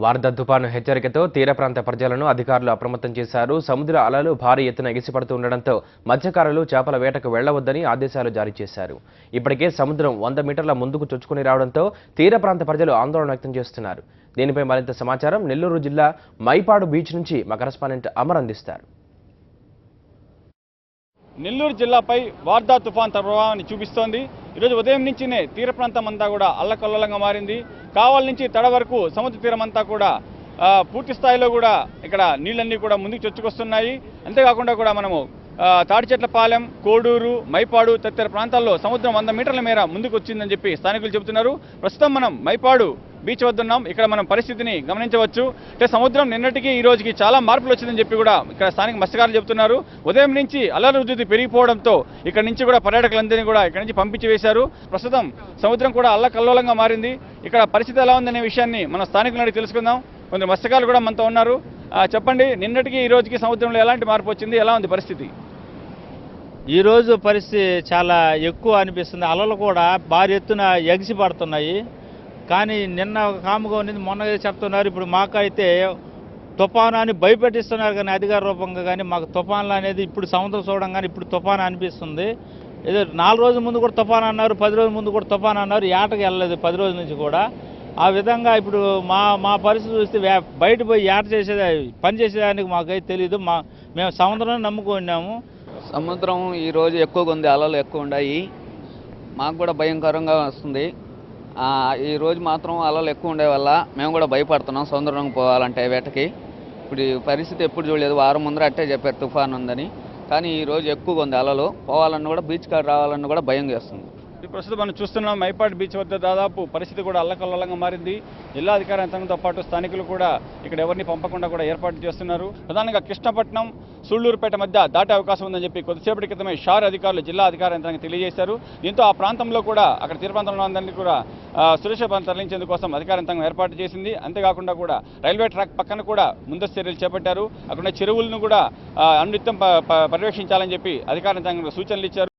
వారద తుపాను హెచ్చరికతో తీర ప్రాంత ప్రజలను అధికారులు అప్రమత్తం చేశారు. సముద్ర అలలు భారీ ఎత్తున ఎగిసిపడుతూ ఉండడంతో మత్స్యకారులు చేపల వేటకు వెళ్లవద్దని ఆదేశాలు జారీ చేశారు. ఇప్పటికే సముద్రం 100 మీటర్ల ముందుకు చొచ్చుకుని రావడంతో తీర ప్రాంత ప్రజలు ఆందోళన వ్యక్తం చేస్తున్నారు. దీనిపై మరింత సమాచారం నెల్లూరు జిల్లా మైపాడు బీచ్ నుంచి మా కరెస్పాండెంట్ అమర్ అందిస్తారు. నెల్లూరు జిల్లాపై వార్దా తుఫాన్ ప్రభావాన్ని చూపిస్తోంది. ఈరోజు ఉదయం నుంచినే తీర ప్రాంతం అంతా కూడా అల్లకల్లోలంగా మారింది. కావలి నుంచి తడ వరకు సముద్ర తీరం అంతా కూడా పూర్తి స్థాయిలో కూడా ఇక్కడ నీళ్ళన్నీ కూడా ముందుకు చొచ్చుకొస్తున్నాయి. అంతేకాకుండా కూడా మనము తాడిచెట్లపాలెం, కోడూరు, మైపాడు తదితర ప్రాంతాల్లో సముద్రం 100 మీటర్ల మేర ముందుకు వచ్చిందని చెప్పి స్థానికులు చెబుతున్నారు. ప్రస్తుతం మనం మైపాడు బీచ్ వద్ద ఉన్నాం. ఇక్కడ మనం పరిస్థితిని గమనించవచ్చు. అంటే సముద్రం నిన్నటికి ఈ రోజుకి చాలా మార్పులు వచ్చిందని చెప్పి కూడా ఇక్కడ స్థానిక మత్స్యకారులు చెబుతున్నారు. ఉదయం నుంచి అలల ఉధృతి పెరిగిపోవడంతో ఇక్కడ నుంచి కూడా పర్యాటకులందరినీ కూడా ఇక్కడ నుంచి పంపించి వేశారు. ప్రస్తుతం సముద్రం కూడా అల్లకల్లోలంగా మారింది. ఇక్కడ పరిస్థితి ఎలా ఉందనే విషయాన్ని మన స్థానికులను అడిగి తెలుసుకుందాం. కొందరు మత్స్యకారులు కూడా మనతో ఉన్నారు. చెప్పండి, నిన్నటికి ఈ రోజుకి సముద్రంలో ఎలాంటి మార్పు వచ్చింది, ఎలా ఉంది పరిస్థితి? ఈరోజు పరిస్థితి చాలా ఎక్కువ అనిపిస్తుంది. అలలు కూడా భారీ ఎత్తున ఎగిసి పడుతున్నాయి. కానీ నిన్న కాముగా ఉన్నది, మొన్న చెప్తున్నారు. ఇప్పుడు మాకైతే తుఫాను అని భయపెట్టిస్తున్నారు, కానీ అధికార రూపంగా కానీ మాకు తుఫాన్లు అనేది ఇప్పుడు సముద్రం చూడడం కానీ ఇప్పుడు తుఫాను అనిపిస్తుంది. ఏదో 4 రోజుల ముందు కూడా తుఫాను అన్నారు, 10 రోజుల ముందు కూడా తుఫాను అన్నారు. ఏటకి వెళ్ళలేదు 10 రోజుల నుంచి కూడా. ఆ విధంగా ఇప్పుడు మా పరిస్థితి చూస్తే బయట పోయి ఏట పని చేసేదానికి మాకైతే తెలీదు. మేము సముద్రాన్ని నమ్ముకున్నాము. సముద్రం ఈరోజు ఎక్కువగా ఉంది, అలలు ఎక్కువ ఉన్నాయి. మాకు కూడా భయంకరంగా వస్తుంది. ఈరోజు మాత్రం అలలు ఎక్కువ ఉండే వల్ల మేము కూడా భయపడుతున్నాం సముద్రం పోవాలంటే వేటకి. ఇప్పుడు ఈ పరిస్థితి ఎప్పుడు చూడలేదు. వారం ముందర అట్టే చెప్పారు తుఫాన్ ఉందని, కానీ ఈరోజు ఎక్కువగా ఉంది అలలు. పోవాలన్నా కూడా బీచ్ కాడ రావాలన్నా కూడా భయం వేస్తుంది. ప్రస్తుతం మనం చూస్తున్నాం మైపాడు బీచ్ వద్ద దాదాపు పరిస్థితి కూడా అల్లకల్లోలంగా మారింది. జిల్లా అధికార యంత్రాంగంతో పాటు స్థానికులు కూడా ఇక్కడ ఎవరిని పంపకుండా కూడా ఏర్పాటు చేస్తున్నారు. ప్రధానంగా కృష్ణపట్నం, సూళ్లూరుపేట మధ్య దాటే అవకాశం ఉందని చెప్పి కొద్దిసేపటి క్రితమే షార్ అధికారులు జిల్లా అధికార యంత్రాంగం తెలియజేశారు. దీంతో ఆ ప్రాంతంలో కూడా అక్కడ తీర ప్రాంతంలో అందరినీ కూడా సురక్షిత ప్రాంతం తరలించేందుకోసం అధికార యంత్రాంగం ఏర్పాటు చేసింది. అంతేకాకుండా కూడా రైల్వే ట్రాక్ పక్కన కూడా ముందస్తు చర్యలు చేపట్టారు. అక్కడ చెరువులను కూడా అన్నిత్యం పర్యవేక్షించాలని చెప్పి అధికార యంత్రాంగం సూచనలు ఇచ్చారు.